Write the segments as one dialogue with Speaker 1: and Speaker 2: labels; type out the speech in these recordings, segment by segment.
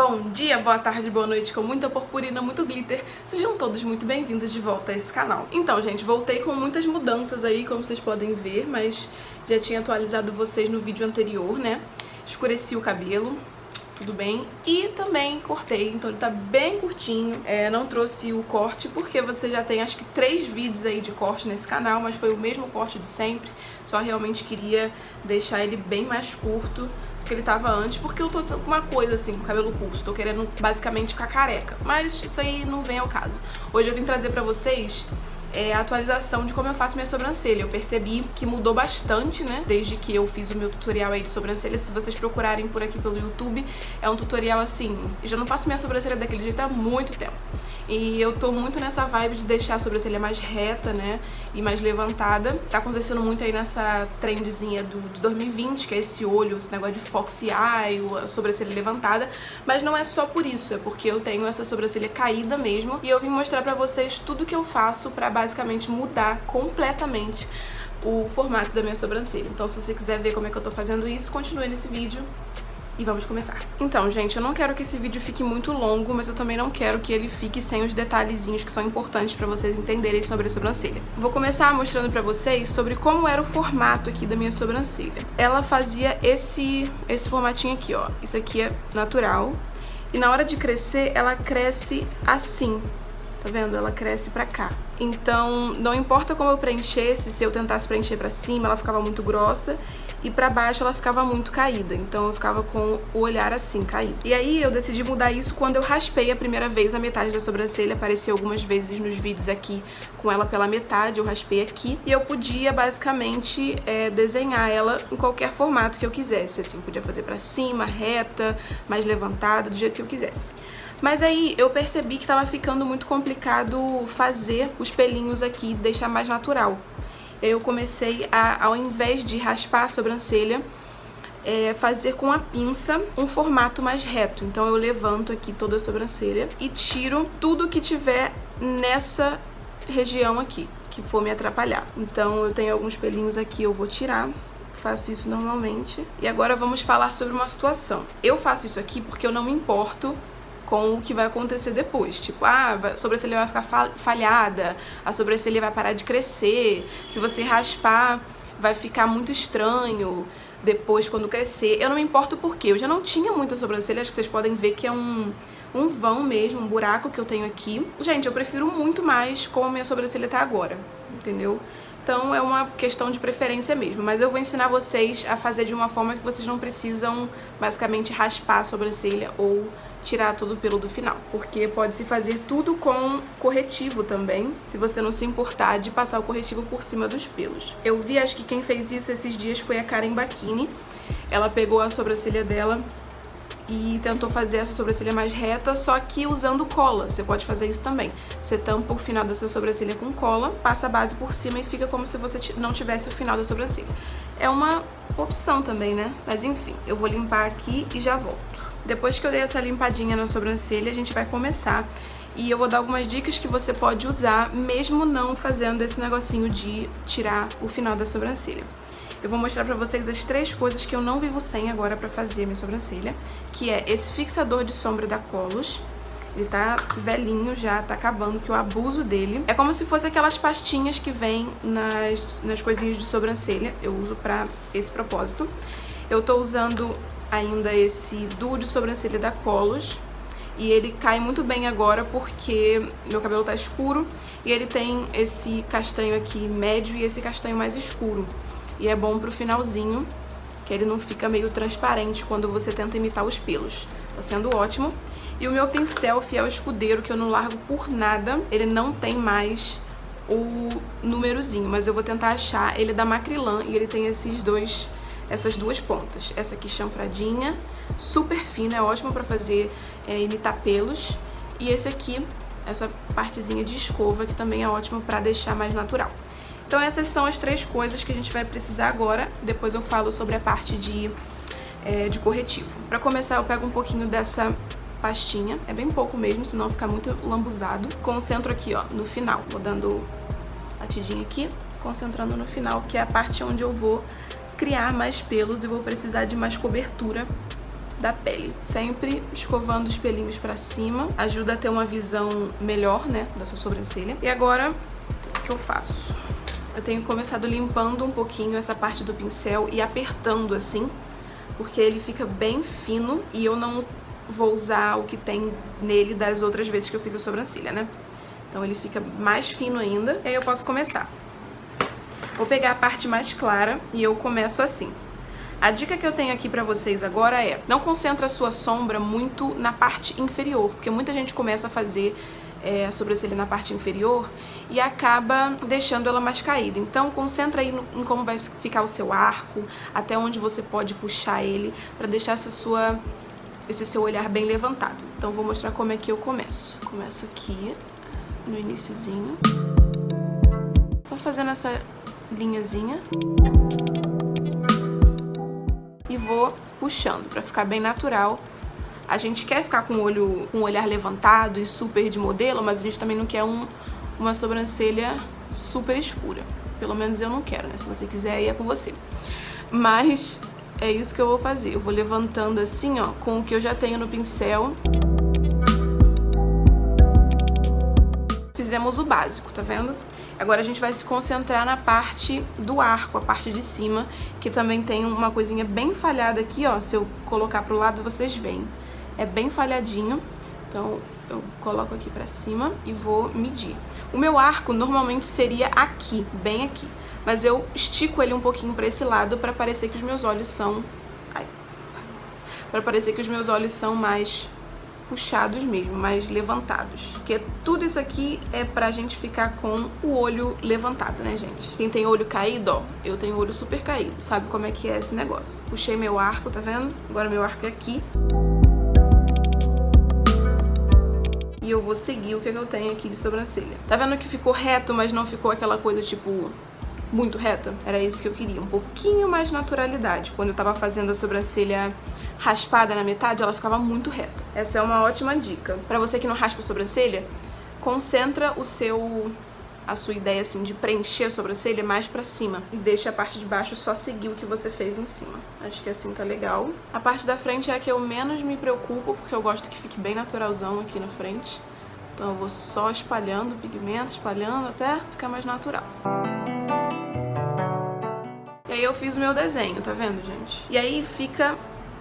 Speaker 1: Bom dia, boa tarde, boa noite, com muita purpurina, muito glitter. Sejam todos muito bem-vindos de volta a esse canal. Então, gente, voltei com muitas mudanças aí, como vocês podem ver, mas já tinha atualizado vocês no vídeo anterior, né? Escureci o cabelo, tudo bem, e também cortei, então ele tá bem curtinho. Não trouxe o corte porque você já tem acho que 3 vídeos aí de corte nesse canal, mas foi o mesmo corte de sempre, só realmente queria deixar ele bem mais curto do que ele tava antes, porque eu tô com uma coisa assim, com o cabelo curto, tô querendo basicamente ficar careca, mas isso aí não vem ao caso. Hoje eu vim trazer pra vocês a atualização de como eu faço minha sobrancelha. Eu percebi que mudou bastante, né, desde que eu fiz o meu tutorial aí de sobrancelha. Se vocês procurarem por aqui pelo YouTube, é um tutorial assim, eu já não faço minha sobrancelha daquele jeito há muito tempo. E eu tô muito nessa vibe de deixar a sobrancelha mais reta, né, e mais levantada. Tá acontecendo muito aí nessa trendzinha de 2020, que é esse olho, esse negócio de foxy eye, a sobrancelha levantada. Mas não é só por isso, é porque eu tenho essa sobrancelha caída mesmo. E eu vim mostrar pra vocês tudo que eu faço pra basicamente mudar completamente o formato da minha sobrancelha. Então, se você quiser ver como é que eu tô fazendo isso, continue nesse vídeo e vamos começar. Então, gente, eu não quero que esse vídeo fique muito longo, mas eu também não quero que ele fique sem os detalhezinhos que são importantes pra vocês entenderem sobre a sobrancelha. Vou começar mostrando pra vocês sobre como era o formato aqui da minha sobrancelha. Ela fazia esse formatinho aqui, ó. Isso aqui é natural. E na hora de crescer, ela cresce assim. Tá vendo? Ela cresce pra cá. Então, não importa como eu preenchesse, se eu tentasse preencher pra cima, ela ficava muito grossa, e pra baixo ela ficava muito caída. Então eu ficava com o olhar assim, caído. E aí eu decidi mudar isso quando eu raspei a primeira vez a metade da sobrancelha. Apareceu algumas vezes nos vídeos aqui com ela pela metade, eu raspei aqui. E eu podia basicamente desenhar ela em qualquer formato que eu quisesse. Assim, eu podia fazer pra cima, reta, mais levantada, do jeito que eu quisesse. Mas aí eu percebi que tava ficando muito complicado fazer os pelinhos aqui, deixar mais natural. Eu comecei a, ao invés de raspar a sobrancelha, fazer com a pinça um formato mais reto. Então eu levanto aqui toda a sobrancelha e tiro tudo que tiver nessa região aqui, que for me atrapalhar. Então eu tenho alguns pelinhos aqui, eu vou tirar. Faço isso normalmente. E agora vamos falar sobre uma situação. Eu faço isso aqui porque eu não me importo com o que vai acontecer depois. Tipo, a sobrancelha vai ficar falhada, a sobrancelha vai parar de crescer, se você raspar vai ficar muito estranho depois quando crescer. Eu não me importo porque eu já não tinha muita sobrancelha, acho que vocês podem ver que é um vão mesmo, um buraco que eu tenho aqui. Gente, eu prefiro muito mais como a minha sobrancelha tá agora, entendeu? Então é uma questão de preferência mesmo, mas eu vou ensinar vocês a fazer de uma forma que vocês não precisam basicamente raspar a sobrancelha ou tirar todo o pelo do final, porque pode-se fazer tudo com corretivo também, se você não se importar de passar o corretivo por cima dos pelos. Eu vi, acho que quem fez isso esses dias foi a Karen Bacchini. Ela pegou a sobrancelha dela e tentou fazer essa sobrancelha mais reta, só que usando cola. Você pode fazer isso também. Você tampa o final da sua sobrancelha com cola, passa a base por cima e fica como se você não tivesse o final da sobrancelha. É uma opção também, né? Mas enfim, eu vou limpar aqui e já volto. Depois que eu dei essa limpadinha na sobrancelha, a gente vai começar. E eu vou dar algumas dicas que você pode usar, mesmo não fazendo esse negocinho de tirar o final da sobrancelha. Eu vou mostrar pra vocês as 3 coisas que eu não vivo sem agora pra fazer minha sobrancelha, que é esse fixador de sombra da Colors. Ele tá velhinho já, tá acabando, que eu abuso dele. É como se fosse aquelas pastinhas que vem nas coisinhas de sobrancelha. Eu uso pra esse propósito. Eu tô usando ainda esse duo de sobrancelha da Colors. E ele cai muito bem agora porque meu cabelo tá escuro e ele tem esse castanho aqui médio e esse castanho mais escuro. E é bom pro finalzinho, que ele não fica meio transparente quando você tenta imitar os pelos. Tá sendo ótimo. E o meu pincel Fiel Escudeiro, que eu não largo por nada, ele não tem mais o númerozinho, mas eu vou tentar achar. Ele é da Macrylan e ele tem essas duas pontas. Essa aqui chanfradinha, super fina, é ótimo pra fazer imitar pelos. E esse aqui, essa partezinha de escova, que também é ótimo pra deixar mais natural. Então essas são as 3 coisas que a gente vai precisar agora. Depois eu falo sobre a parte de corretivo. Pra começar, eu pego um pouquinho dessa pastinha. É bem pouco mesmo, senão fica muito lambuzado. Concentro aqui, ó, no final. Vou dando batidinha aqui, concentrando no final, que é a parte onde eu vou criar mais pelos e vou precisar de mais cobertura da pele. Sempre escovando os pelinhos pra cima, ajuda a ter uma visão melhor, né, da sua sobrancelha. E agora, o que eu faço? Eu tenho começado limpando um pouquinho essa parte do pincel e apertando assim, porque ele fica bem fino e eu não vou usar o que tem nele das outras vezes que eu fiz a sobrancelha, né? Então ele fica mais fino ainda. E aí eu posso começar. Vou pegar a parte mais clara e eu começo assim. A dica que eu tenho aqui pra vocês agora é: não concentra a sua sombra muito na parte inferior, porque muita gente começa a fazer a sobrancelha na parte inferior e acaba deixando ela mais caída. Então concentra aí em como vai ficar o seu arco, até onde você pode puxar ele, pra deixar esse seu olhar bem levantado. Então vou mostrar como é que eu começo. Começo aqui, no iniciozinho, só fazendo essa linhazinha e vou puxando pra ficar bem natural. A gente quer ficar com o olhar levantado e super de modelo, mas a gente também não quer uma sobrancelha super escura. Pelo menos eu não quero, né? Se você quiser, aí é com você. Mas é isso que eu vou fazer. Eu vou levantando assim, ó, com o que eu já tenho no pincel. Fizemos o básico, tá vendo? Agora a gente vai se concentrar na parte do arco, a parte de cima, que também tem uma coisinha bem falhada aqui, ó. Se eu colocar pro lado, vocês veem. É bem falhadinho, então eu coloco aqui pra cima e vou medir. O meu arco normalmente seria aqui, bem aqui, mas eu estico ele um pouquinho pra esse lado pra parecer que os meus olhos são... Pra parecer que os meus olhos são mais puxados mesmo, mais levantados. Porque tudo isso aqui é pra gente ficar com o olho levantado, né, gente? Quem tem olho caído, ó, eu tenho olho super caído, sabe como é que é esse negócio. Puxei meu arco, tá vendo? Agora meu arco é aqui. E eu vou seguir o que eu tenho aqui de sobrancelha. Tá vendo que ficou reto, mas não ficou aquela coisa, tipo, muito reta? Era isso que eu queria, um pouquinho mais naturalidade. Quando eu tava fazendo a sobrancelha raspada na metade, ela ficava muito reta. Essa é uma ótima dica. Pra você que não raspa a sobrancelha, concentra a sua ideia, assim, de preencher a sobrancelha mais pra cima. E deixa a parte de baixo só seguir o que você fez em cima. Acho que assim tá legal. A parte da frente é a que eu menos me preocupo, porque eu gosto que fique bem naturalzão aqui na frente. Então eu vou só espalhando o pigmento, espalhando até ficar mais natural. E aí eu fiz o meu desenho, tá vendo, gente? E aí fica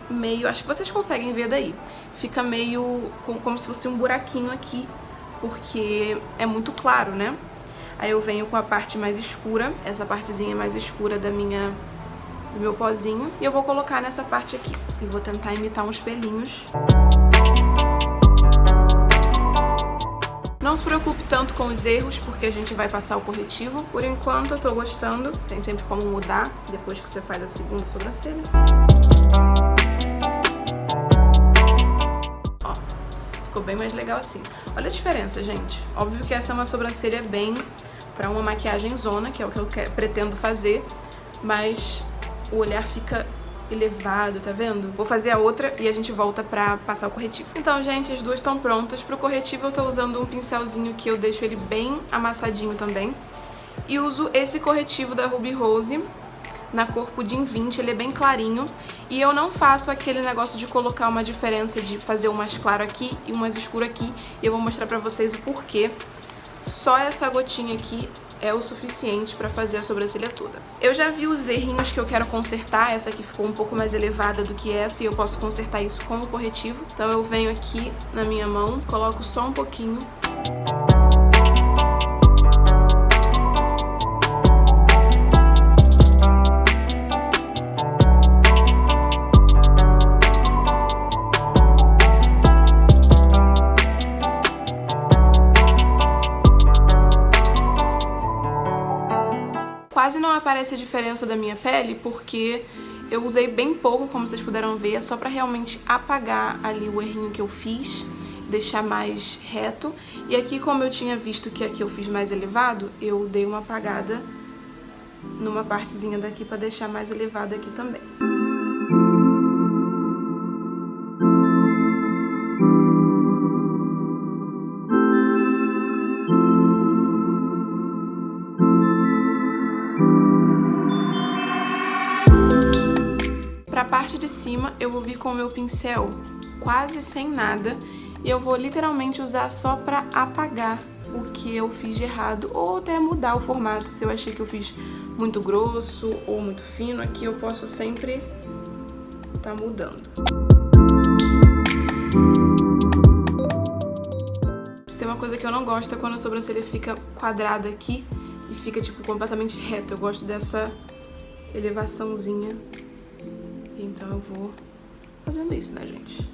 Speaker 1: meio... acho que vocês conseguem ver daí. Fica meio como se fosse um buraquinho aqui, porque é muito claro, né? Aí eu venho com a parte mais escura, essa partezinha mais escura do meu pozinho, e eu vou colocar nessa parte aqui. E vou tentar imitar uns pelinhos. Não se preocupe tanto com os erros, porque a gente vai passar o corretivo. Por enquanto eu tô gostando, tem sempre como mudar depois que você faz a segunda sobrancelha. Ó, ficou bem mais legal assim. Olha a diferença, gente. Óbvio que essa é uma sobrancelha bem pra uma maquiagem zona, que é o que eu pretendo fazer, mas o olhar fica elevado, tá vendo? Vou fazer a outra e a gente volta pra passar o corretivo. Então, gente, as duas estão prontas. Pro corretivo eu tô usando um pincelzinho que eu deixo ele bem amassadinho também. E uso esse corretivo da Ruby Rose na cor Pudim 20, ele é bem clarinho. E eu não faço aquele negócio de colocar uma diferença, de fazer um mais claro aqui e um mais escuro aqui. E eu vou mostrar pra vocês o porquê. Só essa gotinha aqui é o suficiente pra fazer a sobrancelha toda. Eu já vi os errinhos que eu quero consertar. Essa aqui ficou um pouco mais elevada do que essa e eu posso consertar isso com o corretivo. Então eu venho aqui na minha mão, coloco só um pouquinho. Quase não aparece a diferença da minha pele, porque eu usei bem pouco, como vocês puderam ver, só pra realmente apagar ali o errinho que eu fiz, deixar mais reto. E aqui, como eu tinha visto que aqui eu fiz mais elevado, eu dei uma apagada numa partezinha daqui pra deixar mais elevado aqui também. Pra parte de de cima eu vou vir com o meu pincel quase sem nada e eu vou literalmente usar só pra apagar o que eu fiz de errado ou até mudar o formato. Se eu achei que eu fiz muito grosso ou muito fino, aqui eu posso sempre tá mudando. Tem uma coisa que eu não gosto é quando a sobrancelha fica quadrada aqui e fica tipo completamente reta. Eu gosto dessa elevaçãozinha. Então eu vou fazendo isso, né, gente?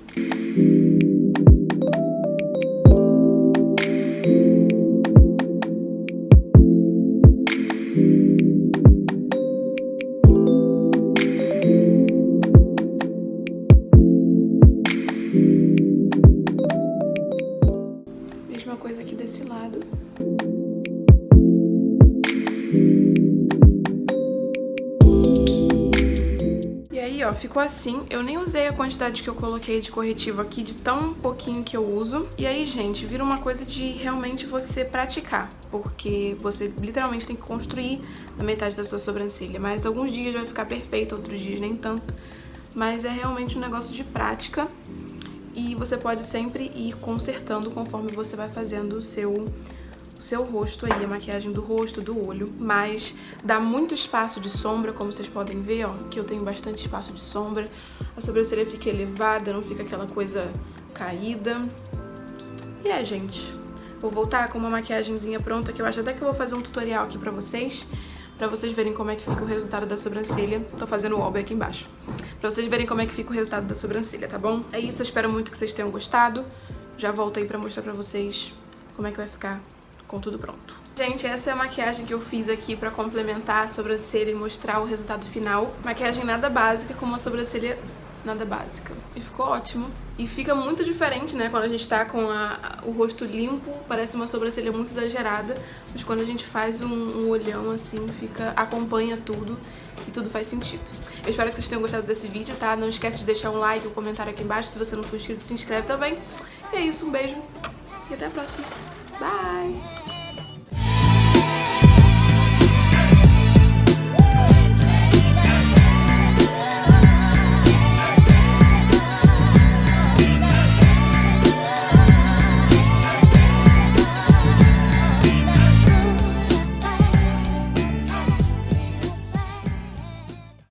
Speaker 1: Mesma coisa aqui desse lado. E aí, ó, ficou assim. Eu nem usei a quantidade que eu coloquei de corretivo aqui, de tão pouquinho que eu uso. E aí, gente, vira uma coisa de realmente você praticar, porque você literalmente tem que construir a metade da sua sobrancelha. Mas alguns dias vai ficar perfeito, outros dias nem tanto. Mas é realmente um negócio de prática. E você pode sempre ir consertando conforme você vai fazendo o seu rosto aí, a maquiagem do rosto, do olho. Mas dá muito espaço de sombra, como vocês podem ver, ó, que eu tenho bastante espaço de sombra. A sobrancelha fica elevada, não fica aquela coisa caída. E é, gente, vou voltar com uma maquiagenzinha pronta, que eu acho até que eu vou fazer um tutorial aqui pra vocês verem como é que fica o resultado da sobrancelha. Tô fazendo o obra aqui embaixo. Pra vocês verem como é que fica o resultado da sobrancelha, tá bom? É isso, eu espero muito que vocês tenham gostado. Já volto aí pra mostrar pra vocês como é que vai ficar com tudo pronto. Gente, essa é a maquiagem que eu fiz aqui pra complementar a sobrancelha e mostrar o resultado final. Maquiagem nada básica, com uma sobrancelha nada básica. E ficou ótimo. E fica muito diferente, né, quando a gente tá com o rosto limpo, parece uma sobrancelha muito exagerada, mas quando a gente faz um olhão assim, acompanha tudo e tudo faz sentido. Eu espero que vocês tenham gostado desse vídeo, tá? Não esquece de deixar um like, um comentário aqui embaixo, se você não for inscrito, se inscreve também. E é isso, um beijo e até a próxima. Bye!